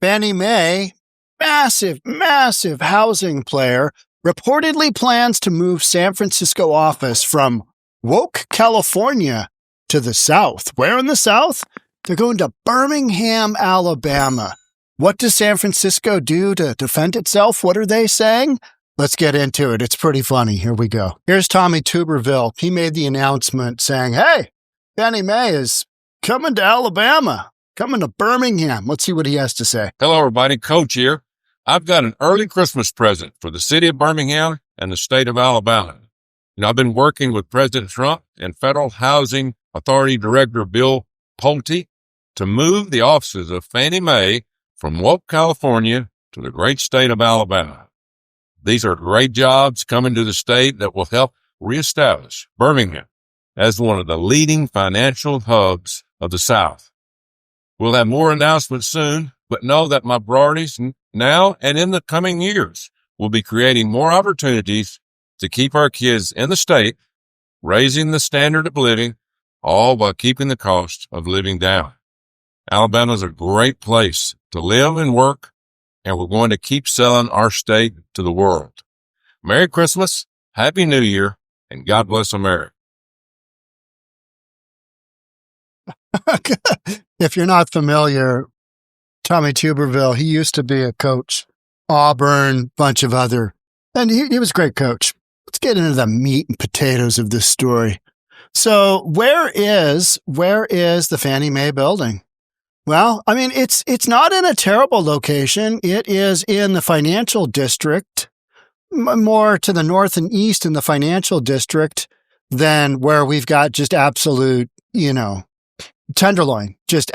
Fannie Mae, massive housing player, reportedly plans to move San Francisco office from woke California to the South. Where in the South? They're going to Birmingham, Alabama. What does San Francisco do to defend itself? What are they saying? Let's get into it. It's pretty funny. Here we go. Here's 𝗪𝗑𝗠𝗏. He made the announcement saying, hey, Fannie Mae is coming to Alabama, coming to Birmingham. Let's see what he has to say. Hello, everybody. Coach here. I've got an early Christmas present for the city of Birmingham and the state of Alabama. I've been working with President Trump and Federal Housing Authority Director Bill Pulte to move the offices of Fannie Mae from woke California to the great state of Alabama. These are great jobs coming to the state that will help reestablish Birmingham as one of the leading financial hubs of the South. We'll have more announcements soon, but know that my priorities now and in the coming years will be creating more opportunities to keep our kids in the state, raising the standard of living, all while keeping the cost of living down. Alabama is a great place to live and work, and we're going to keep selling our state to the world. Merry Christmas, Happy New Year, and God bless America. If you're not familiar, 𝗪𝗪𝗧𝗛, he used to be a coach, Auburn, bunch of other, and he was a great coach. Let's get into the meat and potatoes of this story. So where is the Fannie Mae building? Well, I mean, it's not in a terrible location. It is in the financial district, more to the north and east in the financial district than where we've got just absolute, tenderloin, just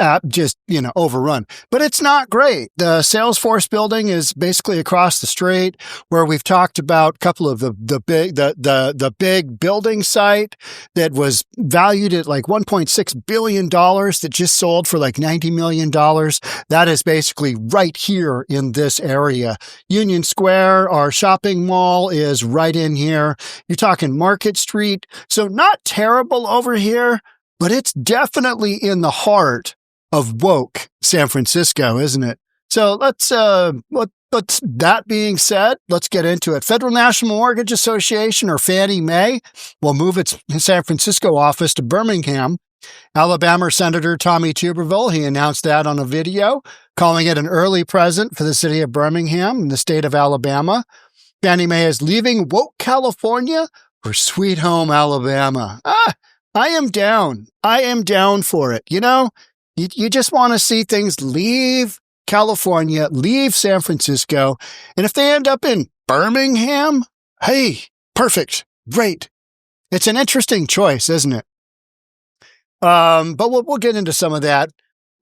overrun. But it's not great. The Salesforce building is basically across the street, where we've talked about a couple of the big building site that was valued at like $1.6 billion that just sold for like $90 million. That is basically right here in this area. Union Square, our shopping mall, is right in here. You're talking Market Street. So not terrible over here, but it's definitely in the heart of woke San Francisco, isn't it? So let's that being said, let's get into it. Federal National Mortgage Association, or Fannie Mae, will move its San Francisco office to Birmingham. Alabama Senator 𝗪𝗪𝗠𝗏, he announced that on a video, calling it an early present for the city of Birmingham and the state of Alabama. Fannie Mae is leaving woke California for sweet home Alabama. I am down. I am down for it. You just want to see things leave California, leave San Francisco. And if they end up in Birmingham, hey, perfect. Great. It's an interesting choice, isn't it? But we'll get into some of that.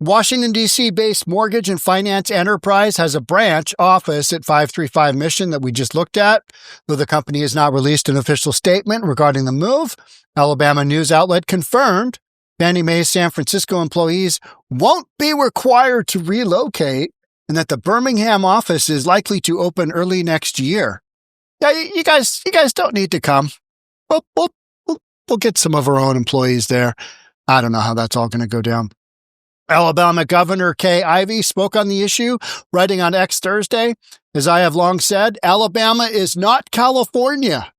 Washington, D.C.-based mortgage and finance enterprise has a branch office at 535 Mission that we just looked at. Though the company has not released an official statement regarding the move, Alabama news outlet confirmed Fannie Mae's San Francisco employees won't be required to relocate and that the Birmingham office is likely to open early next year. Yeah, you guys don't need to come. We'll get some of our own employees there. I don't know how that's all going to go down. Alabama Governor Kay Ivey spoke on the issue, writing on X Thursday, as I have long said, Alabama is not California.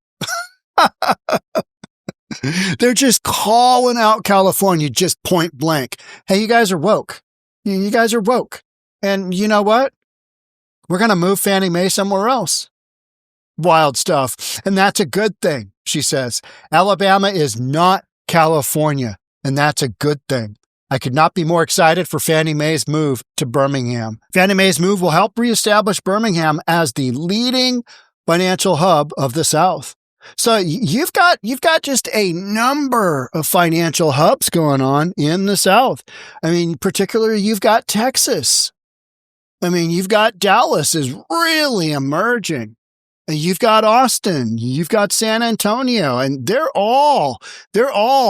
They're just calling out California, just point blank. Hey, you guys are woke. You guys are woke. And you know what? We're going to move Fannie Mae somewhere else. Wild stuff. And that's a good thing, she says. Alabama is not California, and that's a good thing. I could not be more excited for Fannie Mae's move to Birmingham. Fannie Mae's move will help reestablish Birmingham as the leading financial hub of the South. So you've got just a number of financial hubs going on in the South. I mean, particularly you've got Texas. I mean, you've got Dallas is really emerging. You've got Austin, you've got San Antonio, and they're all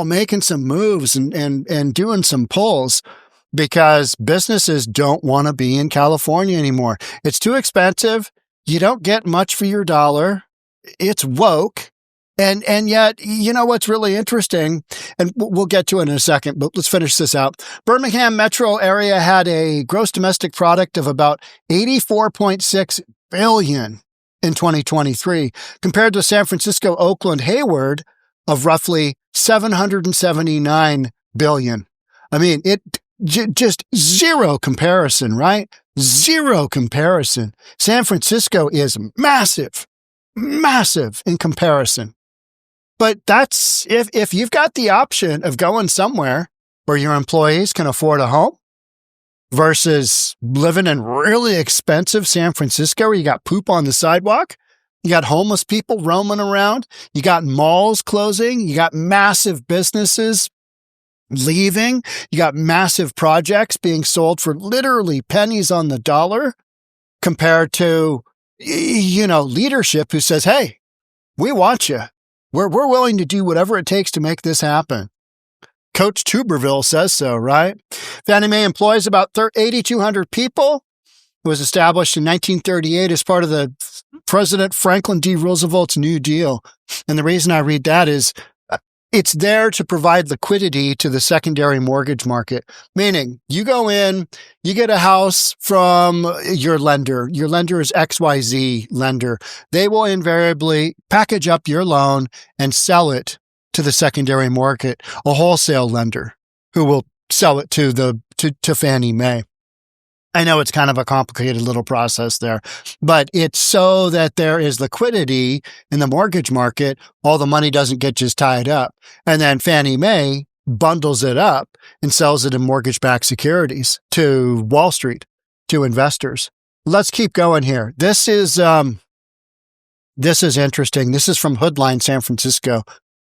making some moves and doing some pulls because businesses don't want to be in California anymore. It's too expensive. You don't get much for your dollar. It's woke. And yet, you know what's really interesting, and we'll get to it in a second, but let's finish this out. Birmingham metro area had a gross domestic product of about $84.6 billion in 2023, compared to San Francisco, Oakland, Hayward of roughly $779 billion. I mean, just zero comparison, right? Zero comparison. San Francisco is massive in comparison. But that's if you've got the option of going somewhere where your employees can afford a home versus living in really expensive San Francisco where you got poop on the sidewalk, you got homeless people roaming around, you got malls closing, you got massive businesses leaving, you got massive projects being sold for literally pennies on the dollar compared to, leadership who says, hey, we want you. We're willing to do whatever it takes to make this happen. Coach Tuberville says so, right? Fannie Mae employs about 8,200 people. It was established in 1938 as part of the President Franklin D. Roosevelt's New Deal. And the reason I read that is it's there to provide liquidity to the secondary mortgage market, meaning you go in, you get a house from your lender. Your lender is XYZ lender. They will invariably package up your loan and sell it to the secondary market, a wholesale lender who will sell it to Fannie Mae. I know it's kind of a complicated little process there, but it's so that there is liquidity in the mortgage market. All the money doesn't get just tied up. And then Fannie Mae bundles it up and sells it in mortgage-backed securities to Wall Street, to investors. Let's keep going here. This is interesting. This is from Hoodline, San Francisco.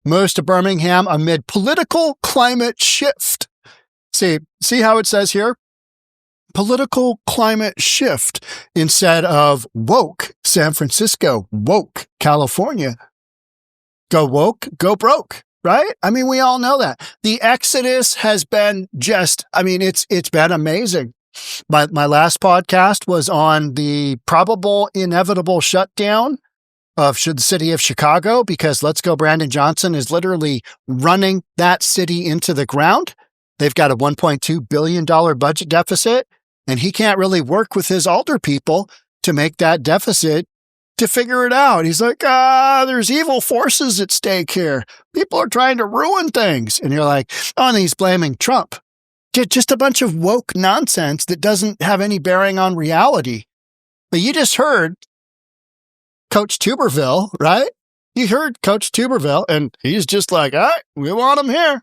Moves to Birmingham amid political climate shift. See how it says here? Political climate shift instead of woke San Francisco, woke California. Go woke, go broke, right? I mean, we all know that. The exodus has been it's been amazing. My last podcast was on the probable inevitable shutdown of the city of Chicago because Let's Go Brandon Johnson is literally running that city into the ground. They've got a $1.2 billion budget deficit. And he can't really work with his alder people to make that deficit to figure it out. He's like, there's evil forces at stake here. People are trying to ruin things. And you're like, oh, and he's blaming Trump. Just a bunch of woke nonsense that doesn't have any bearing on reality. But you just heard Coach Tuberville, right? You heard Coach Tuberville, and he's just like, all right, we want him here.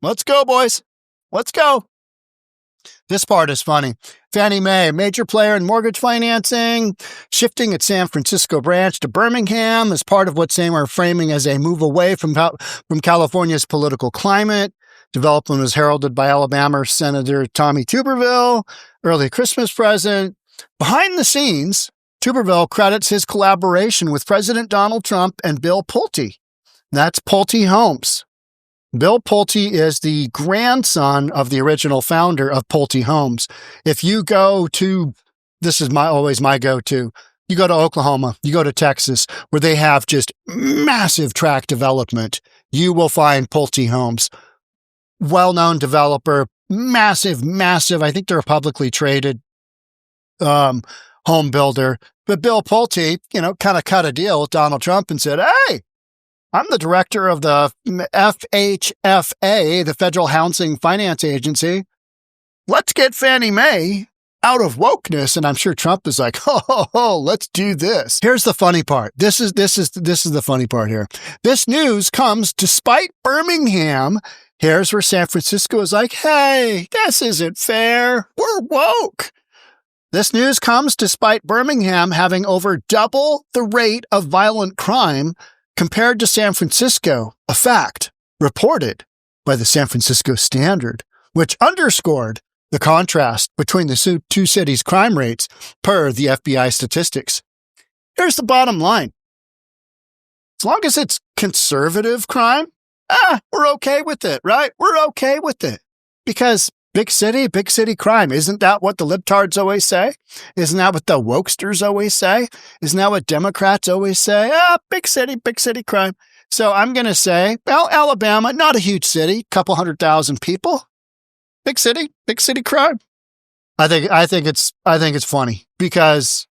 Let's go, boys. Let's go. This part is funny. Fannie Mae, major player in mortgage financing, shifting its San Francisco branch to Birmingham as part of what some are framing as a move away from California's political climate. Development was heralded by Alabama Senator Tommy Tuberville, early Christmas present. Behind the scenes, Tuberville credits his collaboration with President Donald Trump and Bill Pulte. That's Pulte Homes. Bill Pulte is the grandson of the original founder of Pulte Homes. If you go to, this is always my go-to, you go to Oklahoma, you go to Texas, where they have just massive tract development, you will find Pulte Homes. Well-known developer, massive, I think they're a publicly traded home builder. But Bill Pulte, kind of cut a deal with Donald Trump and said, hey, I'm the director of the FHFA, the Federal Housing Finance Agency. Let's get Fannie Mae out of wokeness. And I'm sure Trump is like, let's do this. Here's the funny part. This is the funny part here. This news comes despite Birmingham. Here's where San Francisco is like, hey, this isn't fair. We're woke. This news comes despite Birmingham having over double the rate of violent crime compared to San Francisco, a fact reported by the San Francisco Standard, which underscored the contrast between the two cities' crime rates per the FBI statistics. Here's the bottom line. As long as it's conservative crime, we're okay with it, right? We're okay with it because Big city crime. Isn't that what the libtards always say? Isn't that what the wokesters always say? Isn't that what Democrats always say? Big city crime. So I'm going to say, well, Alabama, not a huge city, couple 100,000 people. Big city crime. I think it's funny because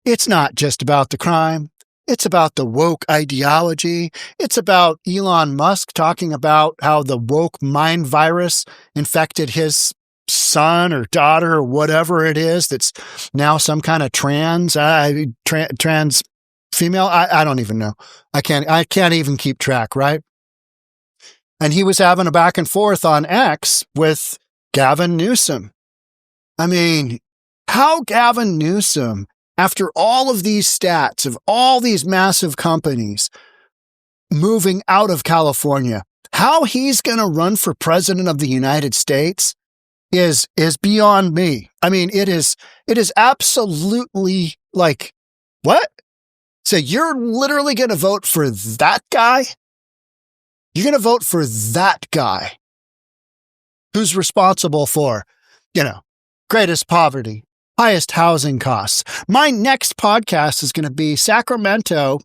it's not just about the crime. It's about the woke ideology. It's about Elon Musk talking about how the woke mind virus infected his son or daughter or whatever it is that's now some kind of trans female. I don't even know. I can't even keep track, right? And he was having a back and forth on X with Gavin Newsom. I mean, how Gavin Newsom, after all of these stats of all these massive companies moving out of California, how he's going to run for president of the United States is beyond me. I mean, it is absolutely like, what? So you're literally going to vote for that guy? You're going to vote for that guy who's responsible for, greatest poverty, highest housing costs. My next podcast is going to be Sacramento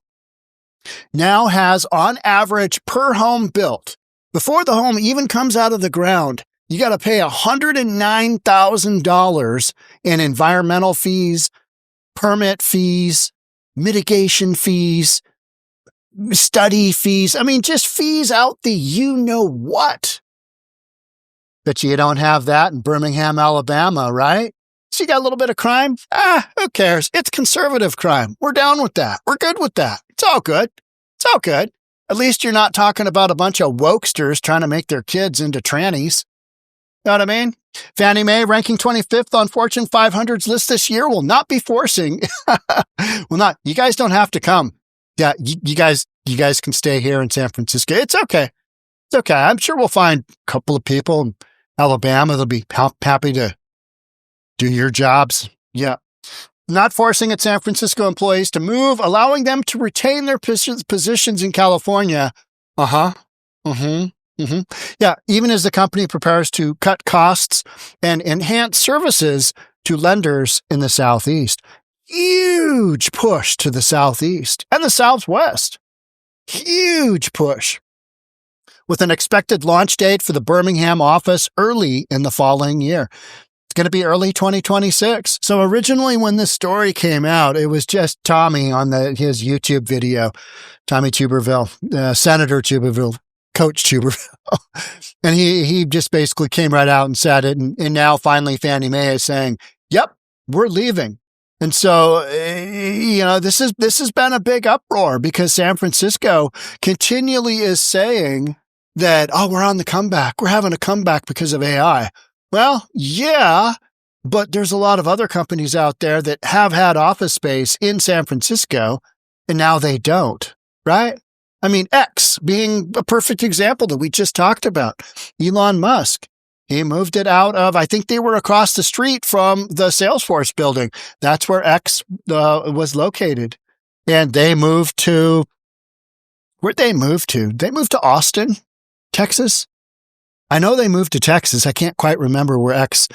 now has on average per home built, before the home even comes out of the ground, you got to pay $109,000 in environmental fees, permit fees, mitigation fees, study fees. I mean, just fees out the you-know-what. But you don't have that in Birmingham, Alabama, right? So you got a little bit of crime? Who cares? It's conservative crime. We're down with that. We're good with that. It's all good. It's all good. At least you're not talking about a bunch of wokesters trying to make their kids into trannies. Know what I mean? Fannie Mae ranking 25th on Fortune 500's list this year will not be forcing. You guys don't have to come. Yeah, you guys can stay here in San Francisco. It's okay. It's okay. I'm sure we'll find a couple of people in Alabama that'll be happy to do your jobs. Yeah. Not forcing its San Francisco employees to move, allowing them to retain their positions in California. Yeah, even as the company prepares to cut costs and enhance services to lenders in the Southeast. Huge push to the Southeast and the Southwest. Huge push. With an expected launch date for the Birmingham office early in the following year. It's going to be early 2026. So originally when this story came out, it was just Tommy on his YouTube video, Tommy Tuberville, Senator Tuberville, Coach Tuberville. And he just basically came right out and said it. And now finally Fannie Mae is saying, yep, we're leaving. And so, this has been a big uproar because San Francisco continually is saying that, we're on the comeback. We're having a comeback because of AI. Well, yeah, but there's a lot of other companies out there that have had office space in San Francisco and now they don't, right? I mean, X being a perfect example that we just talked about. Elon Musk, he moved it out of, I think they were across the street from the Salesforce building. That's where X was located. And they moved to, where'd they move to? They moved to Austin, Texas. I know they moved to Texas. I can't quite remember where X,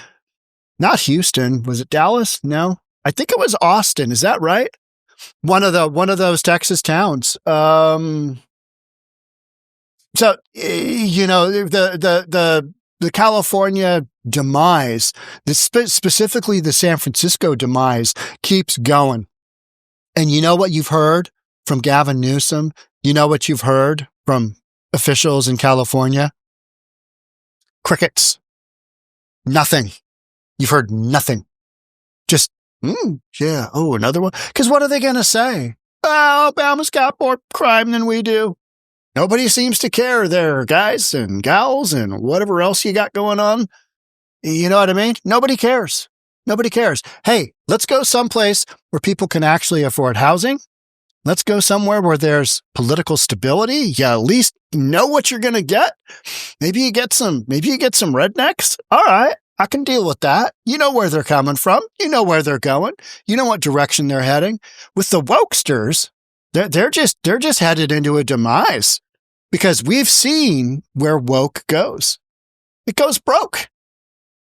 not Houston. Was it Dallas? No, I think it was Austin. Is that right? One of those Texas towns. So, the California demise, specifically the San Francisco demise, keeps going. And you know what you've heard from Gavin Newsom? You know what you've heard from officials in California? Crickets. Nothing. You've heard nothing. Just, yeah. Oh, another one. Because what are they going to say? Alabama's got more crime than we do. Nobody seems to care there, guys and gals and whatever else you got going on. You know what I mean? Nobody cares. Nobody cares. Hey, let's go someplace where people can actually afford housing. Let's go somewhere where there's political stability. You at least know what you're going to get. Maybe you get some rednecks. All right. I can deal with that. You know where they're coming from. You know where they're going. You know what direction they're heading. With the wokesters, they're just headed into a demise because we've seen where woke goes. It goes broke.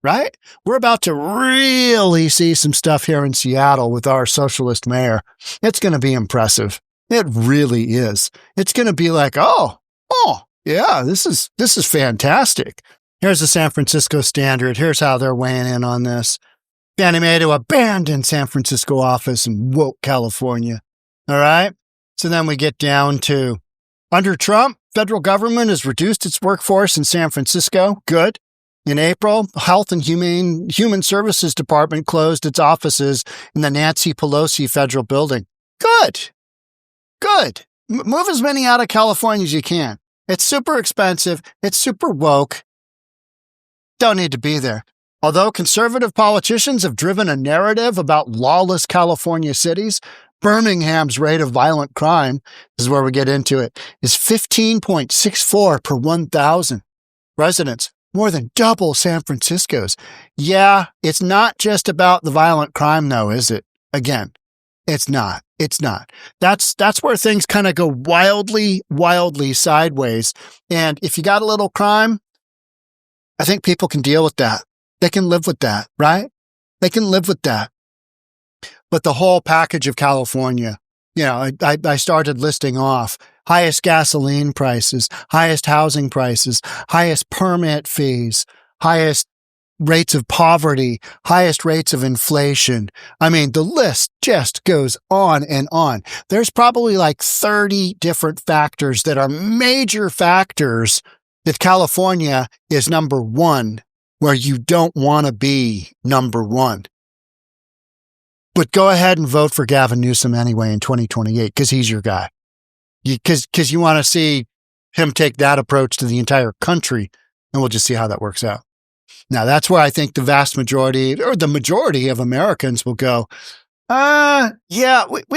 right? We're about to really see some stuff here in Seattle with our socialist mayor. It's going to be impressive. It really is. It's going to be like, oh, yeah, this is fantastic. Here's the San Francisco Standard. Here's how they're weighing in on this. Fannie Mae to abandon San Francisco office in woke California. All right. So then we get down to under Trump, federal government has reduced its workforce in San Francisco. Good. In April, Health and Human Services Department closed its offices in the Nancy Pelosi Federal Building. Good. Move as many out of California as you can. It's super expensive. It's super woke. Don't need to be there. Although conservative politicians have driven a narrative about lawless California cities, Birmingham's rate of violent crime, this is where we get into it, is 15.64 per 1,000 residents, more than double San Francisco's. Yeah, it's not just about the violent crime, though, is it? Again, it's not. That's where things kind of go wildly sideways. And if you got a little crime, I think people can deal with that. They can live with that, right? They can live with that. But the whole package of California, I started listing off highest gasoline prices, highest housing prices, highest permit fees, highest rates of poverty, highest rates of inflation. I mean, the list just goes on and on. There's probably like 30 different factors that are major factors that California is number one, where you don't want to be number one. But go ahead and vote for Gavin Newsom anyway in 2028 because he's your guy. Because you want to see him take that approach to the entire country, and we'll just see how that works out. Now, that's where I think the vast majority, or the majority of Americans will go, we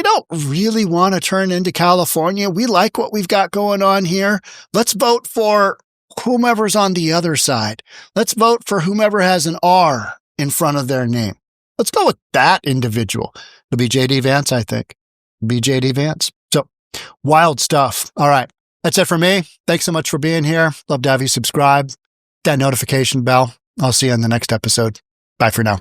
don't really want to turn into California. We like what we've got going on here. Let's vote for whomever's on the other side. Let's vote for whomever has an R in front of their name. Let's go with that individual. It'll be J.D. Vance, I think. Be J.D. Vance. So, wild stuff. All right. That's it for me. Thanks so much for being here. Love to have you subscribe. That notification bell. I'll see you in the next episode. Bye for now.